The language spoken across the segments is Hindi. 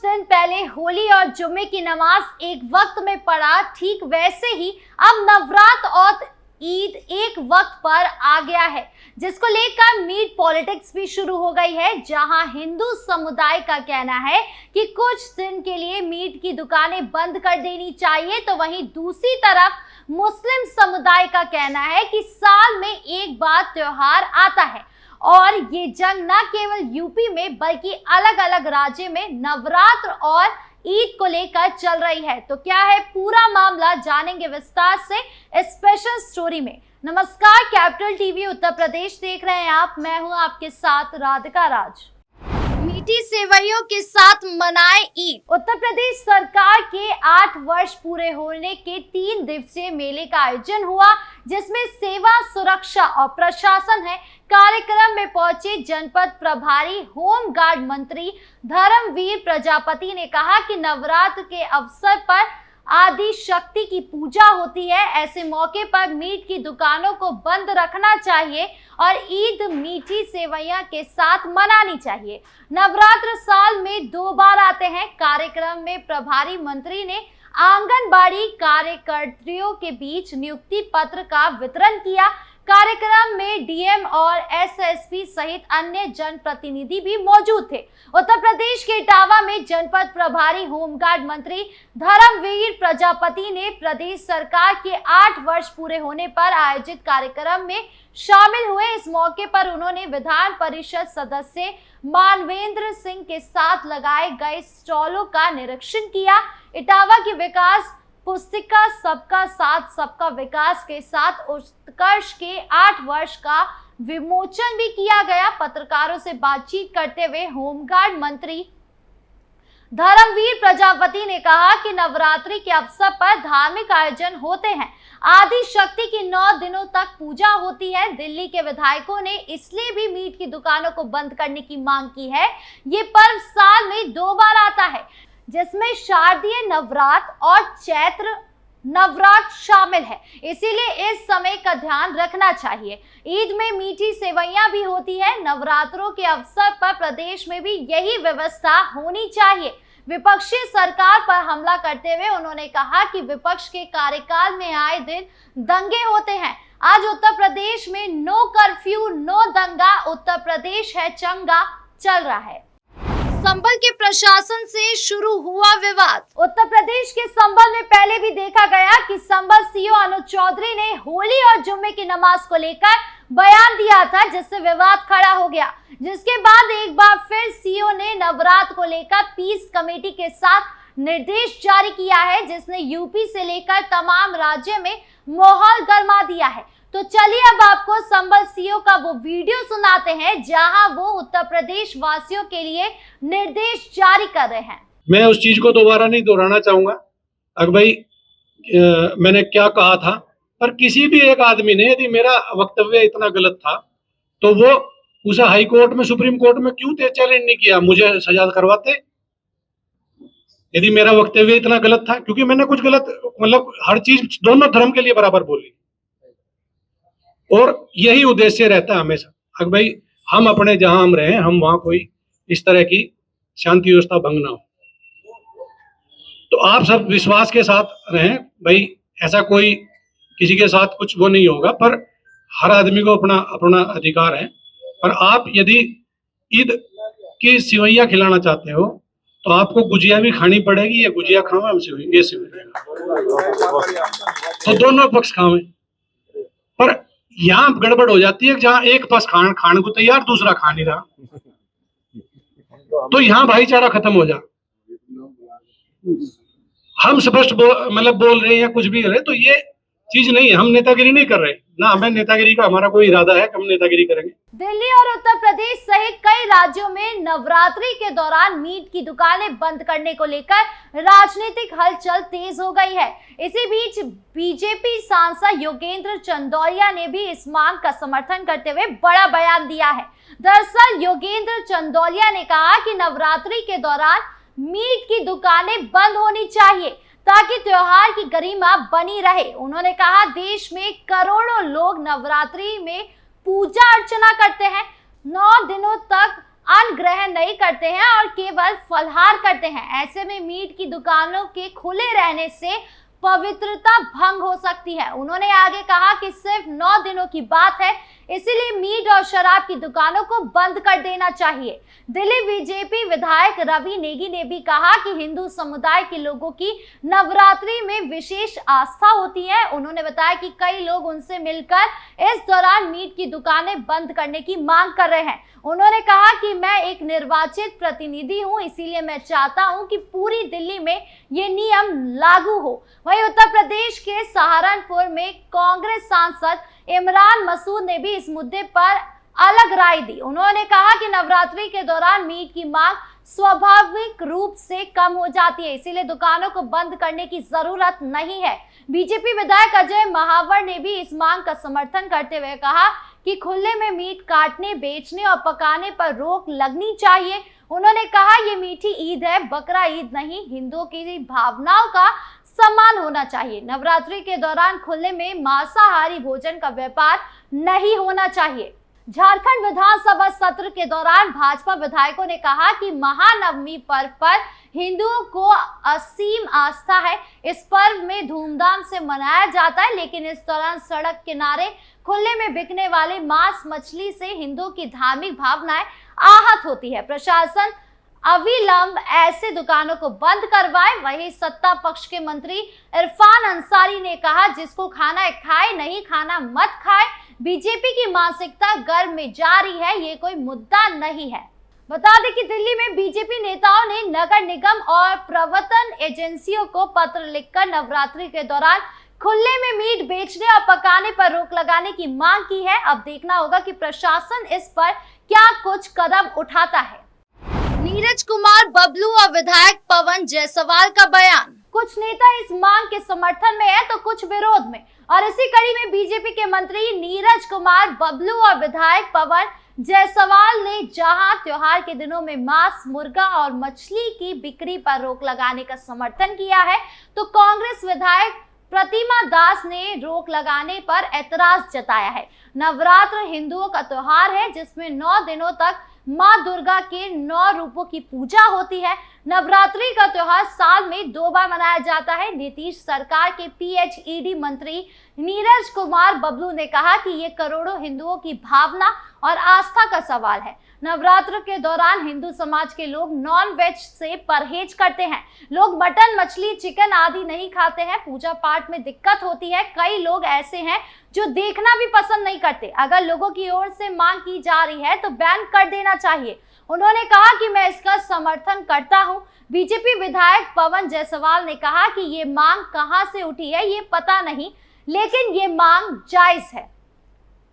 दिन पहले होली और जुम्मे की नमाज एक वक्त में पड़ा, ठीक वैसे ही अब नवरात्र और ईद एक वक्त पर आ गया है, जिसको लेकर मीट पॉलिटिक्स भी शुरू हो गई है। जहां हिंदू समुदाय का कहना है कि कुछ दिन के लिए मीट की दुकानें बंद कर देनी चाहिए, तो वहीं दूसरी तरफ मुस्लिम समुदाय का कहना है कि साल में एक बार त्योहार आता है और ये जंग न केवल यूपी में बल्कि अलग अलग राज्य में नवरात्र और ईद को लेकर चल रही है। तो क्या है पूरा मामला, जानेंगे विस्तार से इस स्पेशल स्टोरी में। नमस्कार, कैपिटल टीवी उत्तर प्रदेश देख रहे हैं आप, मैं हूं आपके साथ राधिका राज। मीठी सेवइयों के साथ मनाए ईद। उत्तर प्रदेश सरकार के 8 वर्ष पूरे होने के 3 दिवसीय मेले का आयोजन हुआ, जिसमें सेवा, सुरक्षा और प्रशासन है। कार्यक्रम में पहुंचे जनपद प्रभारी होम गार्ड मंत्री धर्मवीर प्रजापति ने कहा कि नवरात्र के अवसर पर आदि शक्ति की पूजा होती है। ऐसे मौके पर मीट की दुकानों को बंद रखना चाहिए और ईद मीठी सेवइयां के साथ मनानी चाहिए। नवरात्र साल में 2 बार आते हैं। कार्यक्रम में प्रभारी मंत्री ने आंगनबाड़ी कार्यकर्त्रियों के बीच नियुक्ति पत्र का वितरण किया। कार्यक्रम में डीएम और एसएसपी सहित अन्य जनप्रतिनिधि भी मौजूद थे। उत्तर प्रदेश के इटावा में जनपद प्रभारी होमगार्ड मंत्री धर्मवीर प्रजापति ने प्रदेश सरकार के 8 वर्ष पूरे होने पर आयोजित कार्यक्रम में शामिल हुए। इस मौके पर उन्होंने विधान परिषद सदस्य मानवेंद्र सिंह के साथ लगाए गए स्टॉलों का निरीक्षण किया। इटावा की विकास पुस्तिका सबका साथ सबका विकास के साथ उत्कर्ष के 8 वर्ष का विमोचन भी किया गया। पत्रकारों से बातचीत करते हुए होमगार्ड मंत्री धर्मवीर प्रजापति ने कहा कि नवरात्रि के अवसर पर धार्मिक आयोजन होते हैं। आदि शक्ति की 9 दिनों तक पूजा होती है। दिल्ली के विधायकों ने इसलिए भी मीट की दुकानों को बंद करने की मांग की है। ये पर्व साल में 2 बार आता है, जिसमें शारदीय नवरात्र और चैत्र नवरात्र शामिल है, इसीलिए इस समय का ध्यान रखना चाहिए। ईद में मीठी सेवइयां भी होती है। नवरात्रों के अवसर पर प्रदेश में भी यही व्यवस्था होनी चाहिए। विपक्षी सरकार पर हमला करते हुए उन्होंने कहा कि विपक्ष के कार्यकाल में आए दिन दंगे होते हैं। आज उत्तर प्रदेश में नो कर्फ्यू नो दंगा, उत्तर प्रदेश है चंगा चल रहा है। संभल के प्रशासन से शुरू हुआ विवाद। उत्तर प्रदेश के संभल में पहले भी देखा गया कि संभल सीओ अनुज चौधरी ने होली और जुम्मे की नमाज को लेकर बयान दिया था, जिससे विवाद खड़ा हो गया। जिसके बाद एक बार फिर सीओ ने नवरात्र को लेकर पीस कमेटी के साथ निर्देश जारी किया है, जिसने यूपी से लेकर तमाम राज्य में माहौल गर्मा दिया है। तो चलिए अब आपको संभल सीओ का वो वीडियो सुनाते हैं जहां वो उत्तर प्रदेश वासियों के लिए निर्देश जारी कर रहे हैं। मैं उस चीज को दोबारा नहीं दोहराना चाहूंगा अगर भाई मैंने क्या कहा था, पर किसी भी एक आदमी ने यदि मेरा वक्तव्य इतना गलत था तो वो उसे हाई कोर्ट में, सुप्रीम कोर्ट में क्यों चैलेंज नहीं किया, मुझे सजा करवाते। यदि मेरा वक्तव्य इतना गलत था, क्योंकि मैंने कुछ गलत मतलब हर चीज दोनों धर्म के लिए बराबर बोली और यही उद्देश्य रहता है हमेशा। अगर भाई हम अपने जहां हम रहे हम वहां कोई इस तरह की शांति व्यवस्था भंग ना हो, तो आप सब विश्वास के साथ रहें। भाई ऐसा कोई किसी के साथ कुछ वो नहीं होगा, पर हर आदमी को अपना अपना अधिकार है। पर आप यदि ईद की सेवइयां खिलाना चाहते हो तो आपको गुजिया भी खानी पड़ेगी, या गुजिया खाओ हम ये सेवइयां, तो दोनों पक्ष खाओ। पर यहाँ गड़बड़ हो जाती है, जहाँ एक पक्ष खाने को तैयार, दूसरा खा नहीं रहा, तो यहाँ भाईचारा खत्म हो जा। हम स्पष्ट मतलब बोल रहे हैं, कुछ भी कर रहे, तो ये चीज नहीं है। हम नेतागिरी नहीं कर रहे ना, हमें नेतागिरी का हमारा कोई इरादा है कि हम नेतागिरी करेंगे। दिल्ली और उत्तर प्रदेश सहित कई राज्यों में नवरात्रि के दौरान मीट की दुकानें बंद करने को लेकर राजनीतिक हलचल तेज हो गई है। इसी बीच बीजेपी सांसद योगेंद्र चंदौलिया ने भी इस मांग का समर्थन करते हुए बड़ा बयान दिया है। दरअसल योगेंद्र चंदौलिया ने कहा कि नवरात्रि के दौरान मीट की दुकानें बंद होनी चाहिए ताकि त्योहार की गरिमा बनी रहे। उन्होंने कहा देश में करोड़ों लोग नवरात्रि में पूजा अर्चना करते हैं। 9 दिनों तक अन्न ग्रहण नहीं करते हैं और केवल फलाहार करते हैं। ऐसे में मीट की दुकानों के खुले रहने से पवित्रता भंग हो सकती है। उन्होंने आगे कहा कि सिर्फ 9 दिनों की बात है, इसीलिए मीट और शराब की दुकानों को बंद कर देना चाहिए। दिल्ली बीजेपी विधायक रवि नेगी ने भी कहा कि हिंदू समुदाय के लोगों की नवरात्रि में विशेष आस्था होती है। उन्होंने बताया कि कई लोग उनसे मिलकर इस दौरान मीट की दुकानें बंद करने की मांग कर रहे हैं। उन्होंने कहा कि मैं एक निर्वाचित प्रतिनिधि हूं, इसीलिए मैं चाहता हूं कि पूरी दिल्ली में ये नियम लागू हो। वहीं उत्तर प्रदेश के सहारनपुर में कांग्रेस सांसद इमरान मसूद ने भी इस मुद्दे पर अलग राय दी। उन्होंने कहा कि नवरात्रि के दौरान मीट की मांग स्वाभाविक रूप से कम हो जाती है, इसीलिए दुकानों को बंद करने की जरूरत नहीं है। बीजेपी विधायक अजय महावर ने भी इस मांग का समर्थन करते हुए कहा कि खुले में मीट काटने, बेचने और पकाने पर रोक लगनी चाहिए। उन्होंने कहा ये मीठी ईद है, बकरा ईद नहीं। हिंदुओं की भावनाओं का सम्मान होना चाहिए। नवरात्रि के दौरान खुले में मांसाहारी भोजन का व्यापार नहीं होना चाहिए। झारखंड विधानसभा सत्र के दौरान भाजपा विधायकों ने कहा कि महानवमी पर्व पर हिंदुओं को असीम आस्था है। इस पर्व में धूमधाम से मनाया जाता है, लेकिन इस दौरान सड़क किनारे खुले में बिकने वाले मांस मछली से हिंदुओं की धार्मिक भावनाएं आहत होती है। प्रशासन अविलंब ऐसे दुकानों को बंद करवाए। वहीं सत्ता पक्ष के मंत्री इरफान अंसारी ने कहा जिसको खाना है खाए, नहीं खाना मत खाए। बीजेपी की मानसिकता गर्भ में जारी है, ये कोई मुद्दा नहीं है। बता दें कि दिल्ली में बीजेपी नेताओं ने नगर निगम और प्रवर्तन एजेंसियों को पत्र लिखकर नवरात्रि के दौरान खुले में मीट बेचने और पकाने पर रोक लगाने की मांग की है। अब देखना होगा कि प्रशासन इस पर क्या कुछ कदम उठाता है। नीरज कुमार बबलू और विधायक पवन जायसवाल का बयान। कुछ नेता इस मांग के समर्थन में है तो कुछ विरोध में, और इसी कड़ी में बीजेपी के मंत्री नीरज कुमार बबलू और विधायक पवन जायसवाल ने जहां त्योहार के दिनों में मांस, मुर्गा और मछली की बिक्री पर रोक लगाने का समर्थन किया है, तो कांग्रेस विधायक प्रतिमा दास ने रोक लगाने पर ऐतराज जताया है। नवरात्र हिंदुओं का त्योहार है जिसमें 9 दिनों तक मां दुर्गा के 9 रूपों की पूजा होती है। नवरात्रि का त्योहार साल में 2 बार मनाया जाता है। नीतीश सरकार के PHED मंत्री नीरज कुमार बबलू ने कहा कि ये करोड़ों हिंदुओं की भावना और आस्था का सवाल है। नवरात्र के दौरान हिंदू समाज के लोग नॉन वेज से परहेज करते हैं। लोग मटन, मछली, चिकन आदि नहीं खाते हैं। पूजा पाठ में दिक्कत होती है। कई लोग ऐसे हैं जो देखना भी पसंद नहीं करते। अगर लोगों की ओर से मांग की जा रही है तो बैन कर देना चाहिए। उन्होंने कहा कि मैं इसका समर्थन करता हूं। बीजेपी विधायक पवन जायसवाल ने कहा कि ये मांग कहां से उठी है ये पता नहीं, लेकिन ये मांग जायज है।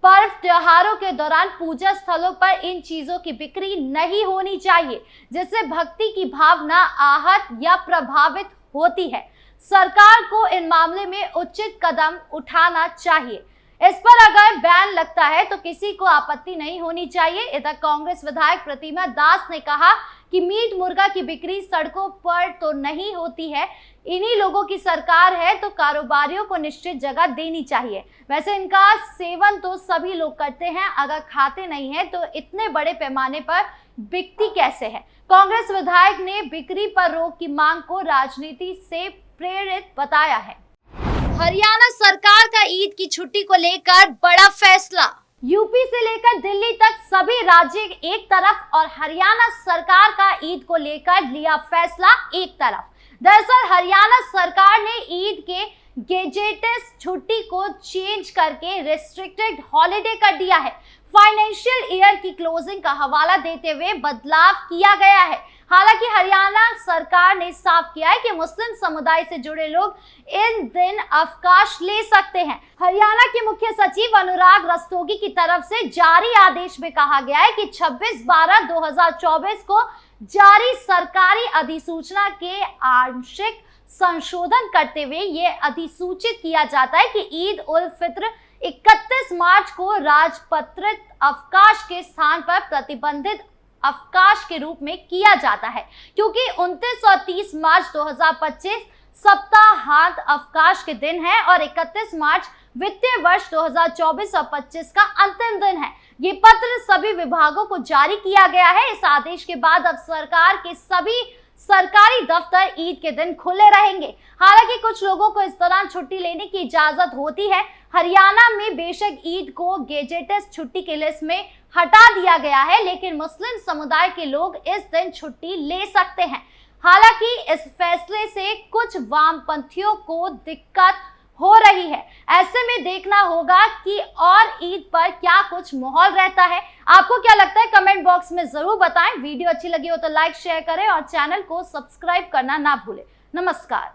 पर्व त्योहारों के दौरान पूजा स्थलों पर इन चीजों की बिक्री नहीं होनी चाहिए, जिससे भक्ति की भावना आहत या प्रभावित होती है। सरकार को इन मामले में उचित कदम उठाना चाहिए। इस पर अगर बैन लगता है तो किसी को आपत्ति नहीं होनी चाहिए। इधर कांग्रेस विधायक प्रतिमा दास ने कहा कि मीट, मुर्गा की बिक्री सड़कों पर तो नहीं होती है। इन्हीं लोगों की सरकार है तो कारोबारियों को निश्चित जगह देनी चाहिए। वैसे इनका सेवन तो सभी लोग करते हैं, अगर खाते नहीं है तो इतने बड़े पैमाने पर बिकती कैसे है। कांग्रेस विधायक ने बिक्री पर रोक की मांग को राजनीति से प्रेरित बताया है। हरियाणा सरकार का ईद की छुट्टी को लेकर बड़ा फैसला। यूपी से लेकर दिल्ली तक सभी राज्य एक तरफ और हरियाणा सरकार का ईद को लेकर लिया फैसला एक तरफ। दरअसल हरियाणा सरकार ने ईद के गेजेटेड छुट्टी को चेंज करके रेस्ट्रिक्टेड हॉलिडे कर दिया है। फाइनेंशियल ईयर की क्लोजिंग का हवाला देते हुए बदलाव किया गया है। हालांकि हरियाणा सरकार ने साफ किया है कि मुस्लिम समुदाय से जुड़े लोग इन दिन अवकाश ले सकते हैं। हरियाणा के मुख्य सचिव अनुराग रस्तोगी की तरफ से जारी आदेश में कहा गया है कि 26/12/2024 को जारी सरकारी अधिसूचना के आंशिक संशोधन करते हुए ये अधिसूचित किया जाता है कि ईद उल फित्र 31 मार्च को राजपत्रित अवकाश के स्थान पर प्रतिबंधित अवकाश के रूप में किया जाता है, क्योंकि 29 और 30 मार्च 2025 सप्ताहांत अवकाश के दिन है और 31 मार्च वित्तीय वर्ष 2024 और 25 का अंतिम दिन है। ये पत्र सभी विभागों को जारी किया गया है। इस आदेश के बाद अब सरकार के सभी सरकारी दफ्तर ईद के दिन खुले रहेंगे। हालांकि कुछ लोगों को इस दौरान छुट्टी लेने की इजाजत होती है। हरियाणा में बेशक ईद को गेजेटेड छुट्टी की लिस्ट में हटा दिया गया है, लेकिन मुस्लिम समुदाय के लोग इस दिन छुट्टी ले सकते हैं। हालांकि इस फैसले से कुछ वामपंथियों को दिक्कत हो रही है। ऐसे में देखना होगा कि और ईद पर क्या कुछ माहौल रहता है। आपको क्या लगता है कमेंट बॉक्स में जरूर बताएं। वीडियो अच्छी लगी हो तो लाइक शेयर करें और चैनल को सब्सक्राइब करना ना भूलें। नमस्कार।